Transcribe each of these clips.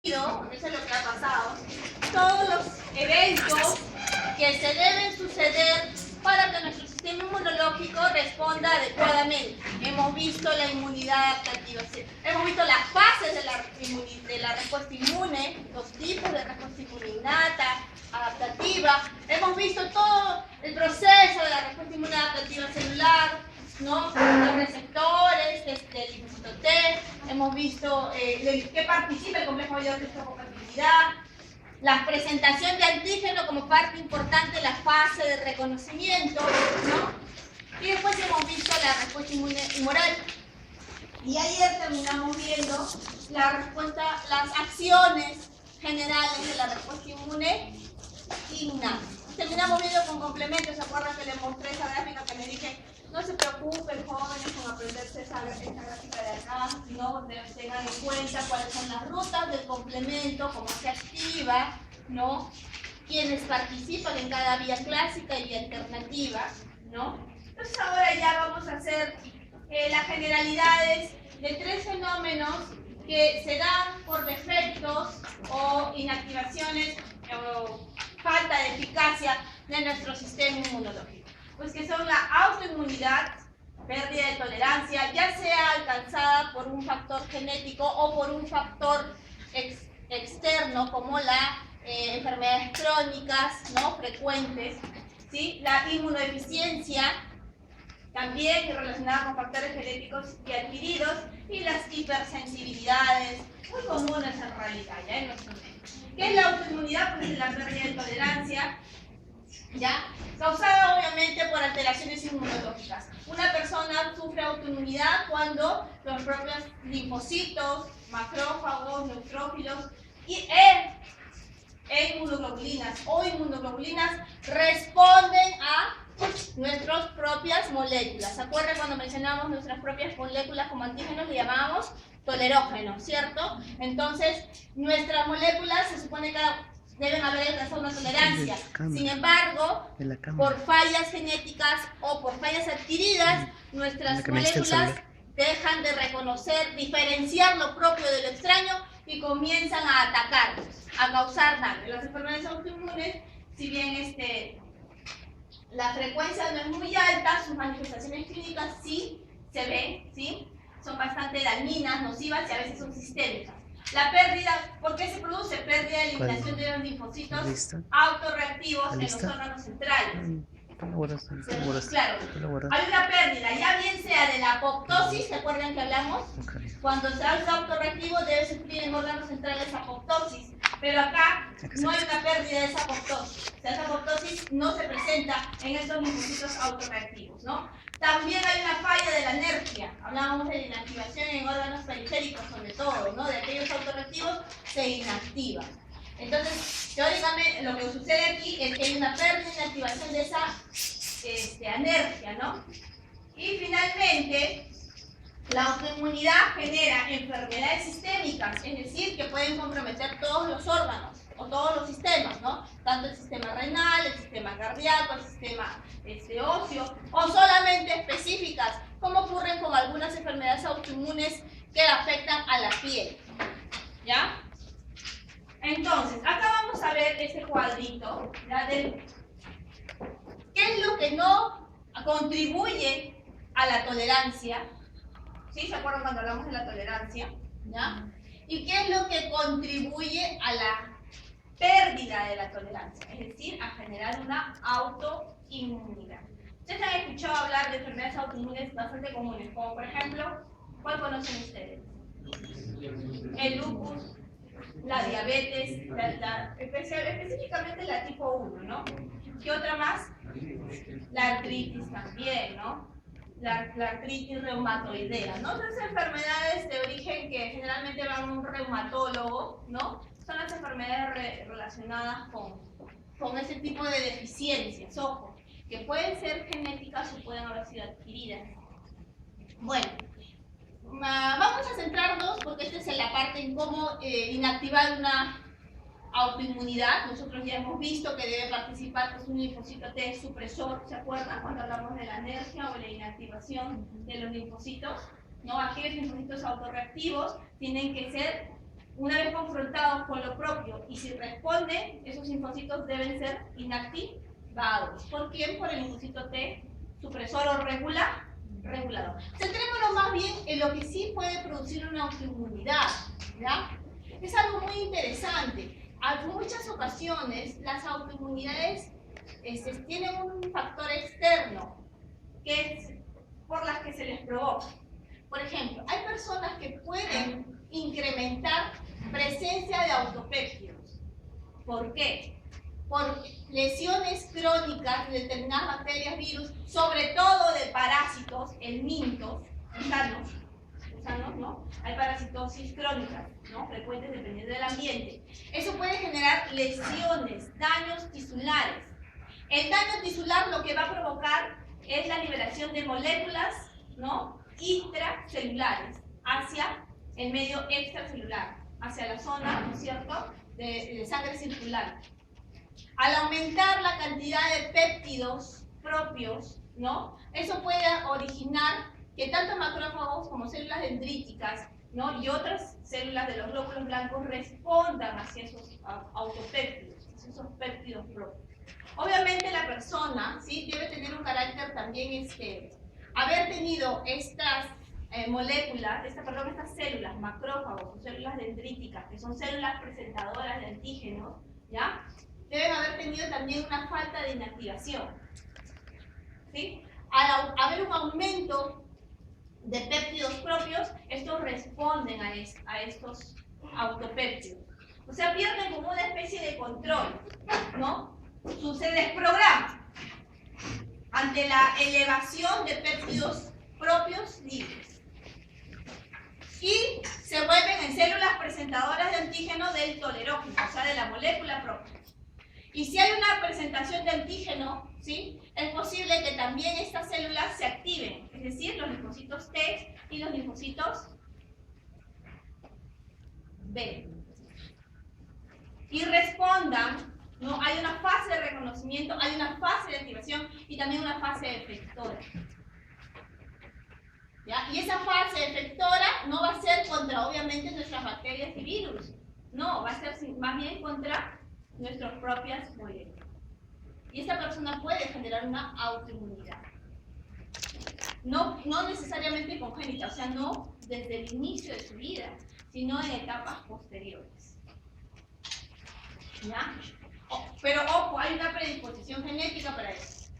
eso es lo que ha pasado, todos los eventos que se deben suceder para que nuestro sistema inmunológico responda adecuadamente. Hemos visto la inmunidad adaptativa, hemos visto las fases de la respuesta inmune, los tipos de respuesta inmune innata, adaptativa, hemos visto todo el proceso de la respuesta inmune adaptativa celular, ¿no? Los receptores del linfocito T, hemos visto que participa el complejo mayor de histocompatibilidad, la presentación de antígeno como parte importante de la fase de reconocimiento, ¿no? Y después hemos visto la respuesta inmune humoral. Y ayer terminamos viendo la respuesta, las acciones generales de la respuesta inmune innata. Terminamos viendo con complementos. ¿Se acuerdan que les mostré esa gráfica que les dije? No se preocupen, jóvenes, con aprenderse esta gráfica de acá, ¿no? Tengan en cuenta cuáles son las rutas del complemento, cómo se activa, ¿no? Quiénes participan en cada vía clásica y vía alternativa, ¿no? Entonces ahora ya vamos a hacer las generalidades de tres fenómenos que se dan por defectos o inactivaciones o falta de eficacia de nuestro sistema inmunológico. Pues que son la autoinmunidad, pérdida de tolerancia, ya sea alcanzada por un factor genético o por un factor externo, como las enfermedades crónicas, ¿no? Frecuentes, ¿sí? La inmunodeficiencia, también relacionada con factores genéticos y adquiridos, y las hipersensibilidades, muy comunes en realidad, ya en nuestro medio. ¿Qué es la autoinmunidad? Pues es la pérdida de tolerancia, ¿ya? Causada obviamente por alteraciones inmunológicas. Una persona sufre autoinmunidad cuando los propios linfocitos, macrófagos, neutrófilos e inmunoglobulinas o inmunoglobulinas responden a nuestras propias moléculas. ¿Se acuerdan cuando mencionamos nuestras propias moléculas como antígenos? Le llamábamos tolerógenos, ¿cierto? Entonces, nuestras moléculas se supone que deben haber alcanzado una tolerancia. Sin embargo, por fallas genéticas o por fallas adquiridas, nuestras moléculas dejan de reconocer, diferenciar lo propio de lo extraño y comienzan a atacarnos, a causar daño. Las enfermedades autoinmunes, si bien la frecuencia no es muy alta, sus manifestaciones clínicas sí se ven, ¿sí? Son bastante dañinas, nocivas y a veces son sistémicas. La pérdida, ¿por qué se produce? Pérdida de eliminación de los linfocitos autorreactivos en los órganos centrales. Claro, hay una pérdida, ya bien sea de la apoptosis, ¿se acuerdan que hablamos? Cuando se hace autorreactivo debe sufrir en órganos centrales apoptosis, pero acá no hay una pérdida de esa apoptosis. O sea, esa apoptosis no se presenta en estos linfocitos autorreactivos, ¿no? También hay una falla de la anergia. Hablábamos de la inactivación en órganos periféricos, sobre todo, ¿no? De aquellos autorreactivos se inactivan. Entonces, teóricamente, lo que sucede aquí es que hay una pérdida de inactivación de esa anergia, ¿no? Y finalmente, la autoinmunidad genera enfermedades sistémicas, es decir, que pueden comprometer todos los órganos o todos los sistemas, ¿no? Tanto el sistema renal, el sistema cardíaco, el sistema óseo, o solamente específicas, como ocurren con algunas enfermedades autoinmunes que afectan a la piel, ¿ya? Entonces, acá vamos a ver este cuadrito, ¿ya? ¿Qué es lo que no contribuye a la tolerancia? ¿Sí? ¿Se acuerdan cuando hablamos de la tolerancia? ¿Ya? ¿Y qué es lo que contribuye a la pérdida de la tolerancia? Es decir, a generar una autoinmunidad. Ustedes han escuchado hablar de enfermedades autoinmunes bastante comunes, como por ejemplo, ¿cuál conocen ustedes? El lupus, la diabetes, específicamente la tipo 1, ¿no? ¿Qué otra más? La artritis también, ¿no? La artritis reumatoidea, ¿no? Otras enfermedades de origen que generalmente van a un reumatólogo, ¿no? Son las enfermedades relacionadas con ese tipo de deficiencias, ojo, que pueden ser genéticas o pueden haber sido adquiridas. Bueno, vamos a centrarnos, porque esta es la parte en cómo inactivar una autoinmunidad. Nosotros ya hemos visto que debe participar pues, un linfocito T supresor, ¿se acuerdan? Cuando hablamos de la anergia o la inactivación de los linfocitos, ¿no? Aquellos linfocitos autorreactivos tienen que ser una vez confrontados con lo propio, y si responden, esos linfocitos deben ser inactivados. ¿Por quién? Por el linfocito T, supresor o regulador. Centrémonos más bien en lo que sí puede producir una autoinmunidad, ¿ya? Es algo muy interesante. En muchas ocasiones, las autoinmunidades tienen un factor externo, que es por las que se les provoca. Por ejemplo, hay personas que pueden incrementar presencia de autopéptidos. ¿Por qué? Por lesiones crónicas de determinadas bacterias, virus, sobre todo de parásitos, helmintos, gusanos, ¿no? Hay parasitosis crónicas, ¿no? Frecuentes dependiendo del ambiente. Eso puede generar lesiones, daños tisulares. El daño tisular lo que va a provocar es la liberación de moléculas, ¿no?, intracelulares hacia el medio extracelular, hacia la zona, ¿no es cierto?, de sangre circulante. Al aumentar la cantidad de péptidos propios, ¿no?, eso puede originar que tanto macrófagos como células dendríticas, ¿no?, y otras células de los glóbulos blancos respondan hacia esos autopéptidos, hacia esos péptidos propios. Obviamente la persona, ¿sí?, debe tener un carácter también, haber tenido estas moléculas, estas células, macrófagos o células dendríticas, que son células presentadoras de antígenos, ¿ya?, deben haber tenido también una falta de inactivación, ¿sí? Al haber un aumento de péptidos propios, estos responden a estos autopéptidos. O sea, pierden como una especie de control, ¿no? Se desprograma ante la elevación de péptidos propios libres y se vuelven en células presentadoras de antígeno del tolerógeno, o sea, de la molécula propia. Y si hay una presentación de antígeno, ¿sí?, es posible que también estas células se activen, es decir, los linfocitos T y los linfocitos B, y respondan, ¿no? Hay una fase de reconocimiento, hay una fase de activación y también una fase efectora. ¿Ya? Y esa fase efectora no va a ser contra, obviamente, nuestras bacterias y virus. No, va a ser más bien contra nuestras propias moléculas. Y esta persona puede generar una autoinmunidad. No necesariamente congénita, o sea, no desde el inicio de su vida, sino en etapas posteriores. ¿Ya? Pero ojo, hay una predisposición genética para eso.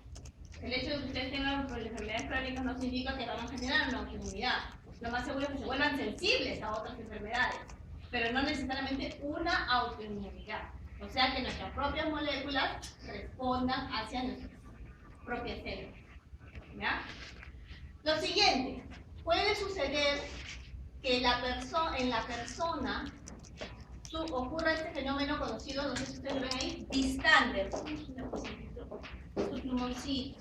El hecho de que ustedes tengan enfermedades crónicas no significa que van a generar una autoinmunidad. Lo más seguro es que se vuelvan sensibles a otras enfermedades, pero no necesariamente una autoinmunidad. O sea, que nuestras propias moléculas respondan hacia nuestras propias células. ¿Ya? Lo siguiente, puede suceder que en la persona ocurra este fenómeno conocido, no sé si ustedes lo ven ahí, Bistander. Su plumoncito.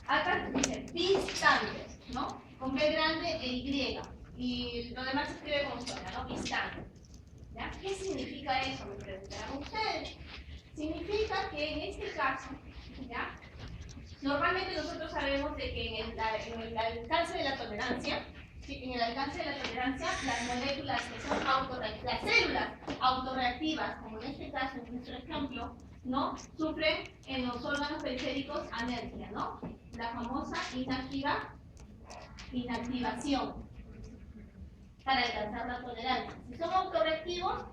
Acá dice Bistander, ¿no? Con B grande e Y. Y lo demás se escribe como suena, ¿no? Bistander. ¿Ya? ¿Qué significa eso? Me preguntarán ustedes. Significa que en este caso, ¿ya?, normalmente nosotros sabemos de que en el alcance de la tolerancia, ¿sí?, en el alcance de la tolerancia, las moléculas que son las células autorreactivas, como en este caso, en nuestro ejemplo, ¿no?, sufren en los órganos periféricos anergia, ¿no? La famosa inactivación para alcanzar la tolerancia. Si son autorreactivos,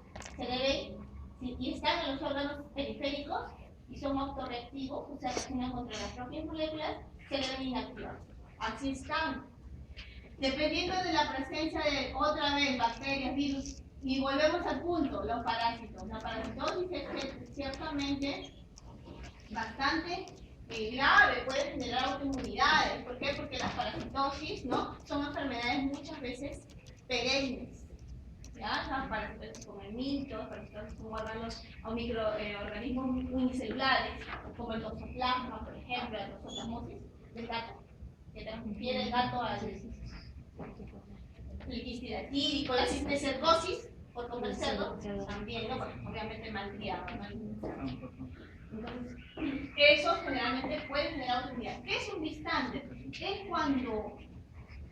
y están en los órganos periféricos y son autorreactivos, o sea, reaccionan contra las propias moléculas, se deben inactivar. Así están. Dependiendo de la presencia de, otra vez, bacterias, virus, y volvemos al punto, los parásitos. La parasitosis es ciertamente bastante grave, puede generar autoinmunidades. ¿Por qué? Porque las parasitosis, ¿no?, son enfermedades muchas veces perennes. ¿Ya? Son parasitosis como helmintos, parasitosis como microorganismos unicelulares, como el toxoplasma, por ejemplo, la toxoplasmosis del gato, que transfiere el gato al liquistidatídico, la cisticercosis, por comer cerdo, también, ¿no?, porque obviamente malcriado, ¿no? Entonces, eso generalmente puede generar autoinmunidad. ¿Qué es un Bistander? Es cuando,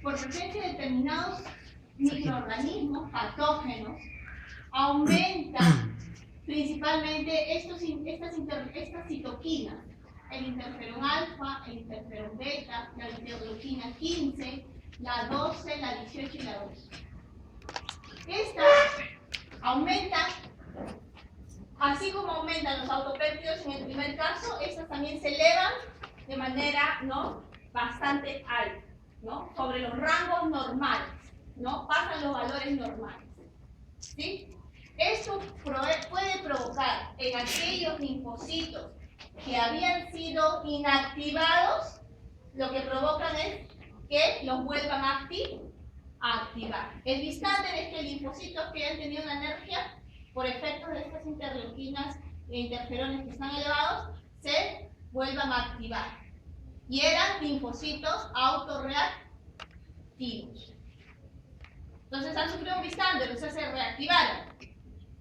por presencia de determinados microorganismos patógenos, aumenta principalmente estas citoquinas, el interferón alfa, el interferón beta, la interleuquina 15, la 12, la 18 y la 12. Estas aumentan, así como aumentan los autopéptidos en el primer caso, estas también se elevan de manera, ¿no?, bastante alta, ¿no?, sobre los rangos normales, ¿no?, pasan los valores normales, ¿sí? Esto puede provocar en aquellos linfocitos que habían sido inactivados, lo que provocan es que los vuelvan a activar. El instante es que linfocitos que han tenido una alergia por efectos de estas interleuquinas e interferones que están elevados se vuelvan a activar. Y eran linfocitos autorreactivos. Entonces han sufrido un instante, entonces se reactivaron.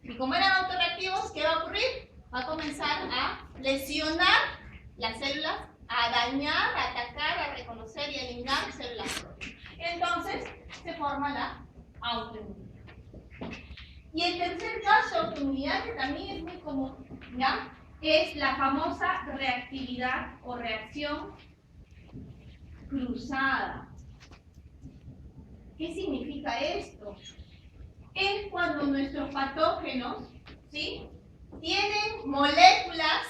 Y como eran autorreactivos, ¿qué va a ocurrir? Va a comenzar a lesionar las células, a dañar, a atacar, a reconocer y eliminar células. Entonces se forma la autoinmunidad. Y el tercer caso de autoinmunidad, que también es muy común, ¿ya?, es la famosa reactividad o reacción cruzada. ¿Qué significa esto? Es cuando nuestros patógenos, ¿sí?, tienen moléculas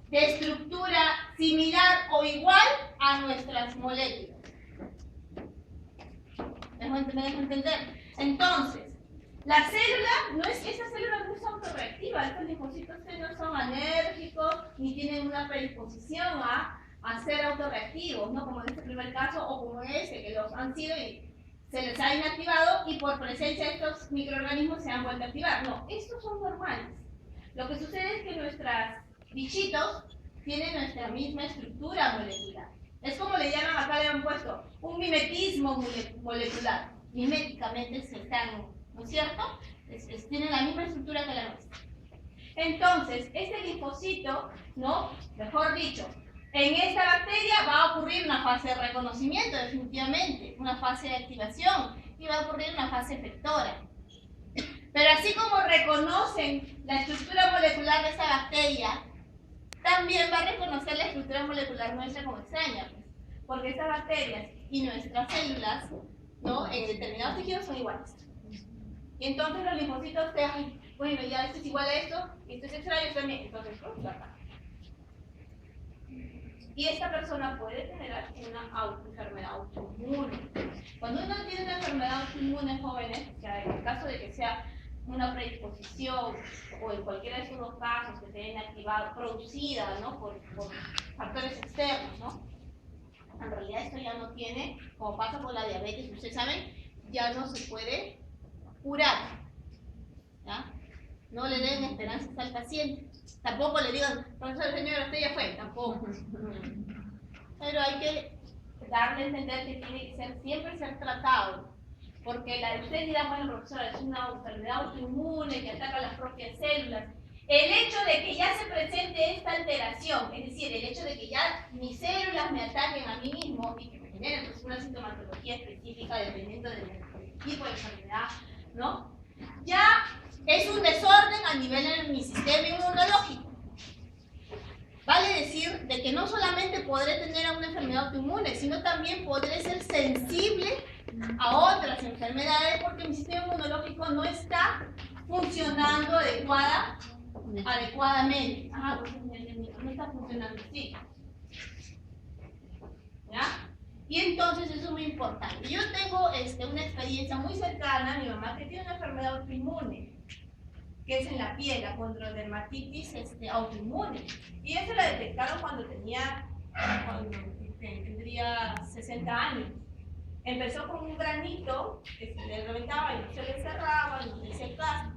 de estructura similar o igual a nuestras moléculas. ¿Me dejo entender? Entonces, la célula, esa célula no es autorreactiva, estos linfocitos no son alérgicos ni tienen una predisposición a ser autorreactivos, ¿no?, como en este primer caso o como en este, que los han sido y se les ha inactivado y por presencia de estos microorganismos se han vuelto a activar. No, estos son normales. Lo que sucede es que nuestros bichitos tienen nuestra misma estructura molecular. Es como le llaman, acá le han puesto, un mimetismo molecular. Miméticamente se están, ¿no es cierto? Tienen la misma estructura que la nuestra. Entonces, este linfocito, ¿no?, mejor dicho, en esta bacteria va a ocurrir una fase de reconocimiento, definitivamente, una fase de activación, y va a ocurrir una fase efectora. Pero así como reconocen la estructura molecular de esta bacteria, también va a reconocer la estructura molecular nuestra como extraña, pues, porque estas bacterias y nuestras células, ¿no?, en determinados tejidos son iguales. Y entonces los linfocitos te dicen, bueno, ya esto es igual a esto, esto es extraño, esto también, entonces, lo atacan. Y esta persona puede tener una enfermedad autoinmune. Cuando uno tiene una enfermedad autoinmune, jóvenes, o sea, en el caso de que sea una predisposición o en cualquiera de esos dos casos que se hayan activado, producida, ¿no?, por factores externos, ¿no?, en realidad esto ya no tiene, como pasa con la diabetes, ustedes saben, ya no se puede curar, ¿ya? No le den esperanzas al paciente. Tampoco le digan, profesor, señora, usted ya fue, tampoco. Pero hay que darle a entender que tiene que siempre ser tratado. Porque ustedes dirán, bueno, profesora, es una enfermedad autoinmune que ataca las propias células. El hecho de que ya se presente esta alteración, es decir, el hecho de que ya mis células me ataquen a mí mismo y que me generen pues, una sintomatología específica dependiendo del tipo de enfermedad, ¿no?, ya es un desorden a nivel de mi sistema inmunológico. Vale decir de que no solamente podré tener una enfermedad autoinmune, sino también podré ser sensible a otras enfermedades porque mi sistema inmunológico no está funcionando adecuadamente. Pues no está funcionando así. ¿Ya? Y entonces eso es muy importante. Yo tengo una experiencia muy cercana a mi mamá que tiene una enfermedad autoinmune, que es en la piel, la condrodermatitis autoinmune. Y eso la detectaron cuando tendría 60 años. Empezó con un granito que se le reventaba y no se le cerraba, no se le secaba.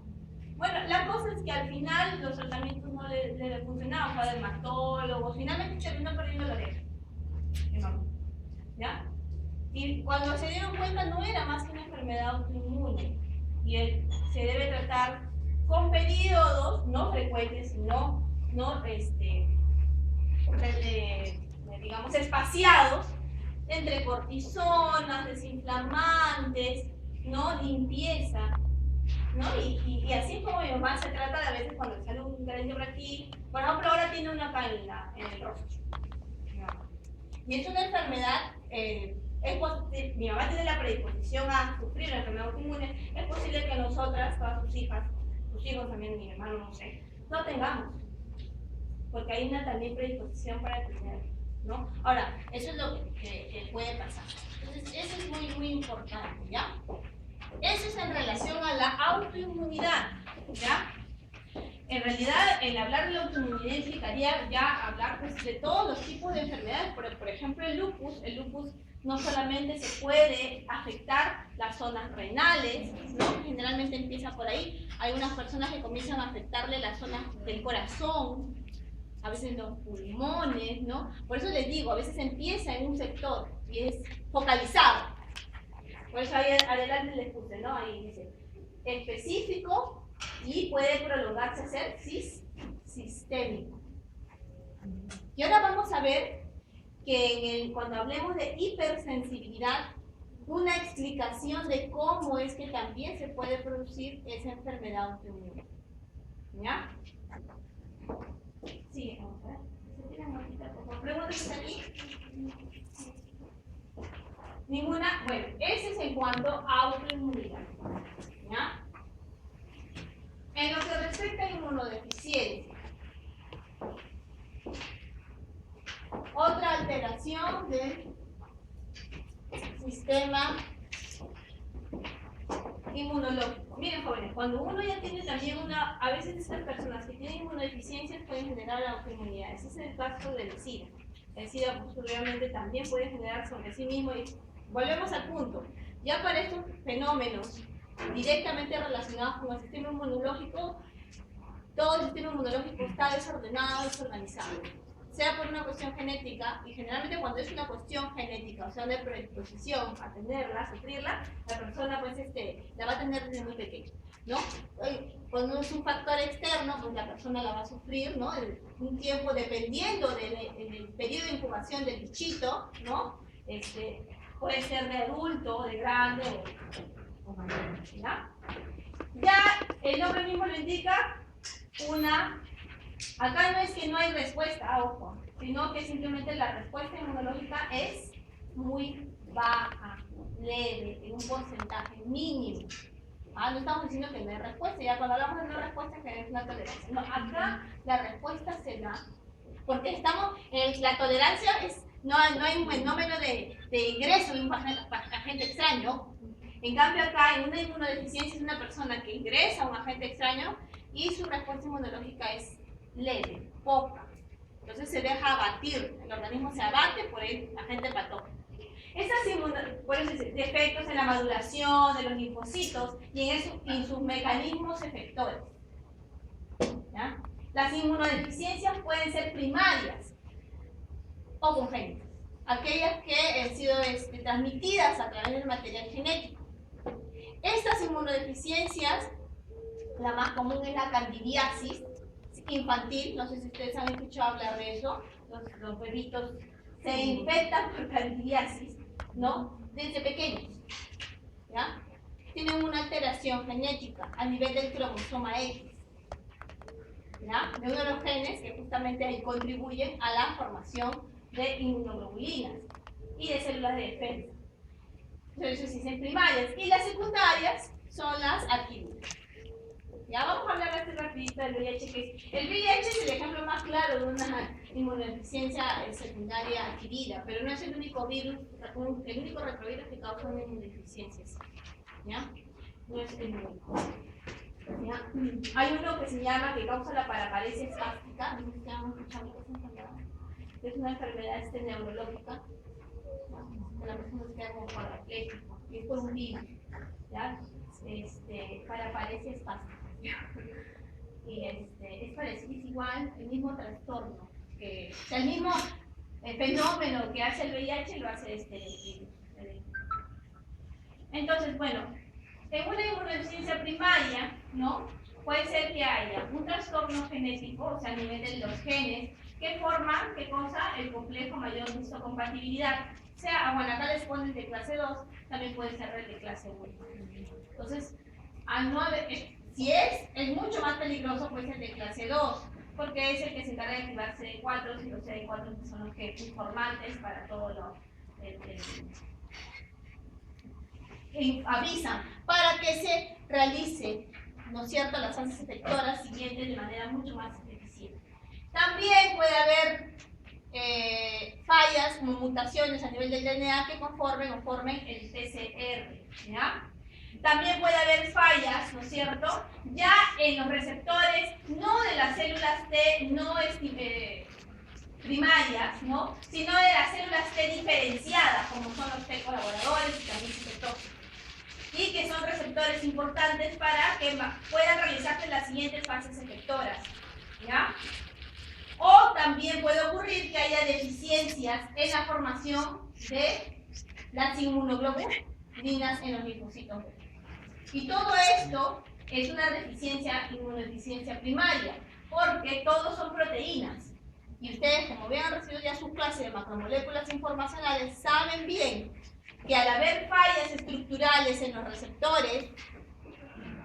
Bueno, la cosa es que al final los tratamientos no le funcionaban, fue a dermatólogo, finalmente terminó perdiendo la oreja. ¿Ya? Y cuando se dieron cuenta no era más que una enfermedad autoinmune y se debe tratar con periodos no frecuentes, sino digamos espaciados entre cortisonas, desinflamantes, ¿no?, limpieza, ¿no? Y así es como mi mamá se trata de a veces cuando sale un grande por aquí. Por ejemplo, ahora tiene una caída en el rostro. Y es una enfermedad, mi mamá tiene la predisposición a sufrir la enfermedad autoinmune. Es posible que nosotras, todas sus hijas, sus hijos también, mi hermano, no sé, no tengamos. Porque hay una también predisposición para tener, ¿no? Ahora, eso es lo que puede pasar. Entonces, eso es muy, muy importante, ¿ya? Eso es en relación a la autoinmunidad, ¿ya? En realidad, el hablar de la autoinmunidad implicaría ya hablar pues, de todos los tipos de enfermedades. Por ejemplo, el lupus no solamente se puede afectar las zonas renales, ¿no? Generalmente empieza por ahí. Hay unas personas que comienzan a afectarle las zonas del corazón, a veces los pulmones, ¿no? Por eso les digo, a veces empieza en un sector y es focalizado. Por eso ahí adelante les puse, ¿no? Ahí dice específico y puede prolongarse a ser sistémico. Y ahora vamos a ver que cuando hablemos de hipersensibilidad, una explicación de cómo es que también se puede producir esa enfermedad autoinmune. ¿Ya? Sí, vamos a ver. ¿Se tienen notita, por favor? ¿Preguntas aquí? Ninguna. Bueno, ese es en cuanto a autoinmunidad. ¿Ya? En lo que respecta a inmunodeficiencia, otra alteración del sistema inmunológico. Miren, jóvenes, cuando uno ya tiene también a veces estas personas que tienen inmunodeficiencias pueden generar autoinmunidad. Ese es el caso del SIDA. El SIDA, pues, obviamente, también puede generar sobre sí mismo. Y volvemos al punto. Ya para estos fenómenos directamente relacionados con el sistema inmunológico, todo el sistema inmunológico está desordenado, desorganizado. Sea por una cuestión genética, y generalmente cuando es una cuestión genética, o sea, de predisposición a tenerla, a sufrirla, la persona pues la va a tener desde muy pequeña, ¿no? Cuando es un factor externo, pues la persona la va a sufrir, ¿no? Un tiempo dependiendo del periodo de incubación del bichito, ¿no? Puede ser de adulto, de grande o mayor, ¿ya? Ya el nombre mismo lo indica, acá no es que no hay respuesta, ojo, sino que simplemente la respuesta inmunológica es muy baja, leve, en un porcentaje mínimo. No estamos diciendo que no hay respuesta, ya cuando hablamos de una respuesta que es una tolerancia. No, acá la respuesta se da, porque la tolerancia no hay un fenómeno de ingreso de un agente extraño. En cambio acá, en una inmunodeficiencia es una persona que ingresa a un agente extraño y su respuesta inmunológica es leve, poca. Entonces se deja abatir, el organismo se abate por el agente patógeno. Por eso defectos en la maduración de los linfocitos y en sus mecanismos efectores. ¿Ya? Las inmunodeficiencias pueden ser primarias o congénitas, aquellas que han sido transmitidas a través del material genético. Estas inmunodeficiencias, la más común es la candidiasis infantil, no sé si ustedes han escuchado hablar de eso, los bebitos se infectan por candidiasis, ¿no? Desde pequeños, ¿ya? Tienen una alteración genética a nivel del cromosoma X, ¿ya? De uno de los genes que justamente ahí contribuyen a la formación de inmunoglobulinas y de células de defensa. Entonces, eso sí son primarias. Y las secundarias son las adquiridas. Ya vamos a hablar así rapidito del VIH, que el VIH es el ejemplo más claro de una inmunodeficiencia secundaria adquirida, pero no es el único virus, el único retrovirus que causa una inmunodeficiencia. ¿Ya? No es el único. ¿Ya? Hay uno que se llama, que causa la paraparesia espástica, no sé si han escuchado esa enfermedad. Es una enfermedad neurológica, que la persona se queda como parapléjico, y es por un virus, ¿ya? Paraparesia espástica. Y es parecido, es igual, el mismo trastorno, o sea, el mismo fenómeno que hace el VIH lo hace este virus. Entonces, bueno, en una inmunodeficiencia primaria, ¿no? Puede ser que haya un trastorno genético, o sea, a nivel de los genes, que forman, ¿qué cosa? El complejo mayor histocompatibilidad. O sea, bueno, acá les ponen de clase 2, también puede ser de clase 1. Entonces, al no haber, Si es mucho más peligroso, pues el de clase 2, porque es el que se encarga de activar CD4, y los CD4 son los que informantes para todo lo avisan para que se realice, ¿no es cierto?, las fases efectoras siguientes de manera mucho más eficiente. También puede haber fallas como mutaciones a nivel del DNA que conformen o formen el TCR, ¿ya? También puede haber fallas, ¿no es cierto?, ya en los receptores, no de las células T no primarias, ¿no?, sino de las células T diferenciadas, como son los T colaboradores y también citotóxicos, y que son receptores importantes para que puedan realizarse las siguientes fases efectoras, ¿ya? O también puede ocurrir que haya deficiencias en la formación de las inmunoglobulinas en los linfocitos. Y todo esto es una inmunodeficiencia primaria, porque todos son proteínas. Y ustedes, como habían recibido ya su clase de macromoléculas informacionales, saben bien que al haber fallas estructurales en los receptores,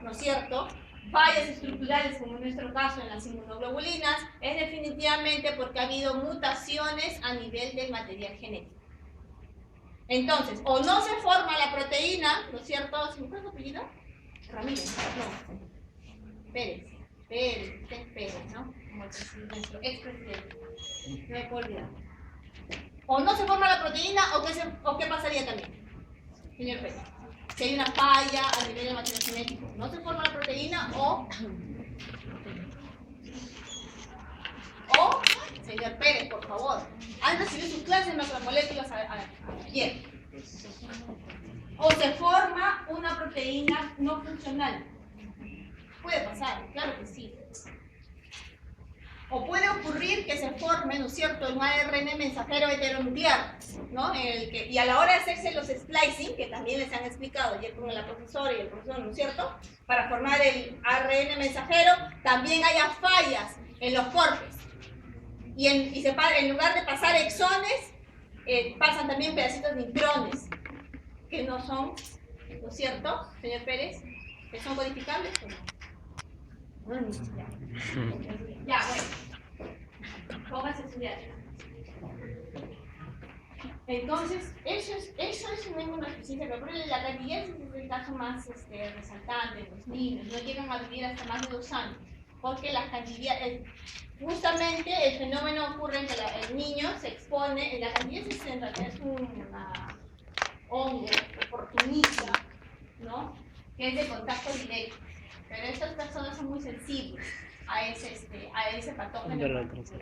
¿no es cierto?, fallas estructurales, como en nuestro caso en las inmunoglobulinas, es definitivamente porque ha habido mutaciones a nivel del material genético. Entonces, o no se forma la proteína, ¿no es cierto? ¿Cuál es tu apellido? Ramírez, no. Pérez, ¿no? Como nuestro expresidente. No me puedo olvidar. O no se forma la proteína, o ¿qué pasaría también, señor Pérez? Si hay una falla a nivel del material genético, no se forma la proteína, o señor Pérez, por favor, han recibido sus clases de macromoléculas ayer. O se forma una proteína no funcional. Puede pasar, claro que sí. O puede ocurrir que se forme, ¿no es cierto?, un ARN mensajero heteronuclear, ¿no? Y a la hora de hacerse los splicing, que también les han explicado ayer con la profesora y el profesor, ¿no es cierto?, para formar el ARN mensajero, también haya fallas en los cortes. Y en lugar de pasar exones, pasan también pedacitos de intrones, que no son, ¿no es cierto, señor Pérez?, que son codificables o no. Ya, bueno. Póngase a estudiar. Entonces, eso es una inmunodeficiencia, pero la candidiasis es el caso más resaltante. Los niños no llegan a vivir hasta más de 2 años, porque la candidiasis, justamente el fenómeno ocurre en que el niño se expone, la candidiasis en realidad es una hongo oportunista, ¿no?, que es de contacto directo. Pero estas personas son muy sensibles a ese patógeno. Entonces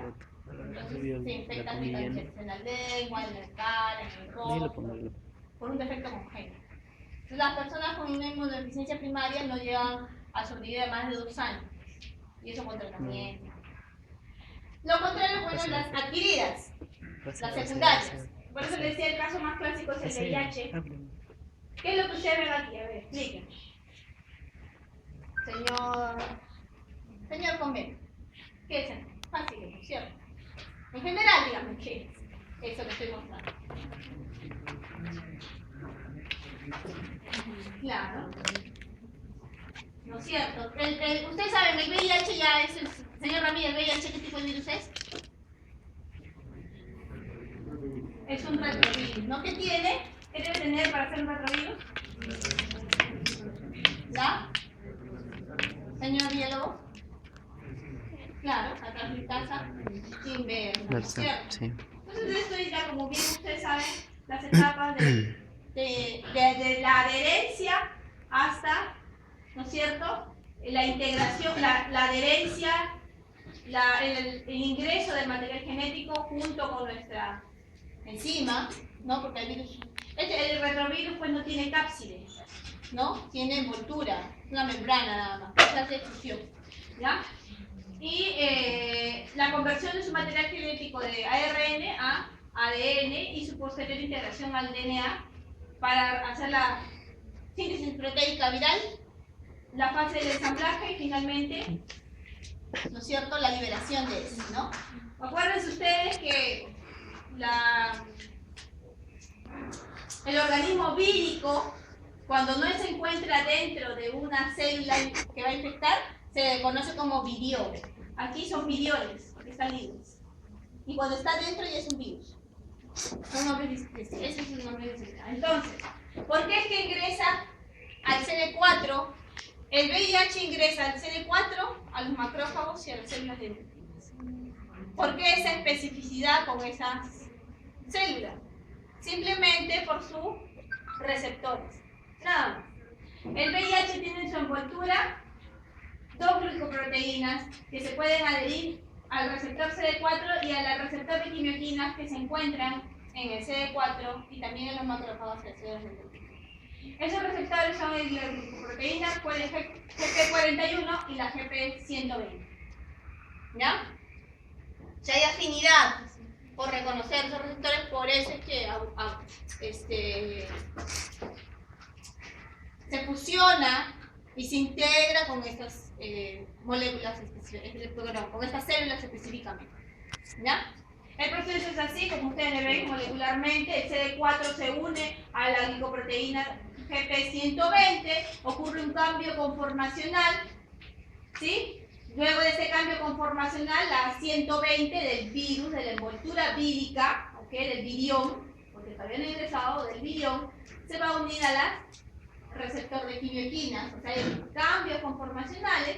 se infectan en la lengua, en la cara, en el rostro, por un defecto congénito. Entonces las personas con una inmunodeficiencia primaria no llegan a sobrevivir a más de 2 años. Y eso con tratamiento. Lo contrario, bueno, las adquiridas, las secundarias. Por eso les decía, el caso más clásico es el VIH. ¿Qué es lo que ustedes ven aquí? A ver, explíquenme. Señor Convento, ¿qué es eso? Fácil, ¿no es cierto? En general, dígame, ¿qué es eso que estoy mostrando? Claro. ¿No es cierto? Ustedes saben, el VIH ya es, señor Ramírez, ¿el VIH qué tipo de virus es? Es un retrovirus, ¿no? ¿Qué tiene? ¿Qué debe tener para ser un retrovirus? ¿La? Señor Villalobos. Claro, la transmitasa inversa, ¿cierto? Sí. Entonces esto es ya, como bien ustedes saben, las etapas de la adherencia hasta, ¿no es cierto?, la integración, la adherencia, el ingreso del material genético junto con nuestra enzima, ¿no? Porque el retrovirus pues no tiene cápside, ¿no? Tiene envoltura, una membrana nada más, es la difusión, ¿ya? Y la conversión de su material genético de ARN a ADN y su posterior integración al DNA para hacer la síntesis proteica viral, la fase del ensamblaje y finalmente, ¿no es cierto?, la liberación de eso, ¿no? Acuérdense ustedes que el organismo vírico cuando no se encuentra dentro de una célula que va a infectar, se conoce como virión. Aquí son viriones, porque están libres. Y cuando está dentro ya es un virus. Un nombre distinto. Ese es un nombre distinto. Entonces, ¿por qué es que ingresa al CD4? El VIH ingresa al CD4, a los macrófagos y a las células dendríticas. ¿Por qué esa especificidad con esas células? Simplemente por sus receptores. Nada más. El VIH tiene en su envoltura dos glicoproteínas que se pueden adherir al receptor CD4 y al receptor de quimioquinas que se encuentran en el CD4 y también en los macrófagos de células dendríticas. Esos receptores son las glicoproteínas GP41 y la GP120. ¿Ya? Si hay afinidad por reconocer esos receptores, por eso es que se fusiona y se integra con estas moléculas, con estas células específicamente. ¿Ya? El proceso es así, como ustedes ven molecularmente, el CD4 se une a la glicoproteína GP120, ocurre un cambio conformacional, ¿sí? Luego de ese cambio conformacional, la 120 del virus, de la envoltura vírica, ¿okay? Del virión, porque todavía no ha ingresado, del virión, se va a unir a la receptor de quimioquinas, o sea, hay cambios conformacionales.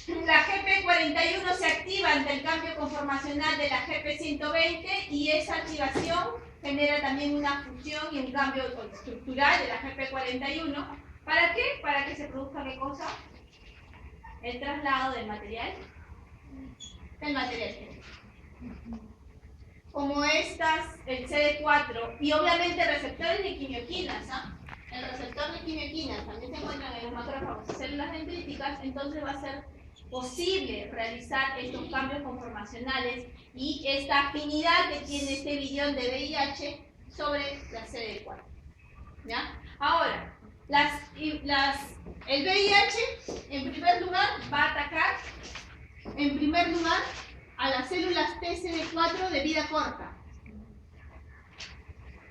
La GP41 se activa ante el cambio conformacional de la GP120 y esa activación genera también una fusión y un cambio estructural de la GP41. ¿Para qué? Para que se produzca ¿qué cosa? El traslado del material genético. Como estas, el CD4 y obviamente receptores de quimioquinas, ¿ah? El receptor de quimioquinas también se encuentran en los macrófagos y células dendríticas, entonces va a ser posible realizar estos cambios conformacionales y esta afinidad que tiene este virión de VIH sobre la CD4. ¿Ya? Ahora, el VIH en primer lugar va a atacar en primer lugar a las células TCD4 de vida corta.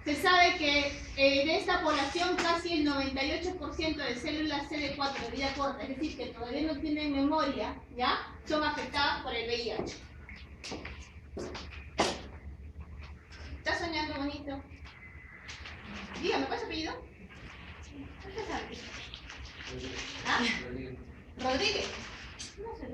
Se sabe que de esta población casi el 98% de células CD4 de vida corta, es decir, que todavía no tienen memoria, ¿ya? Son afectadas por el VIH. ¿Estás soñando bonito? Dígame, ¿cuál es su apellido? ¿Ah? ¿Rodríguez? No sé,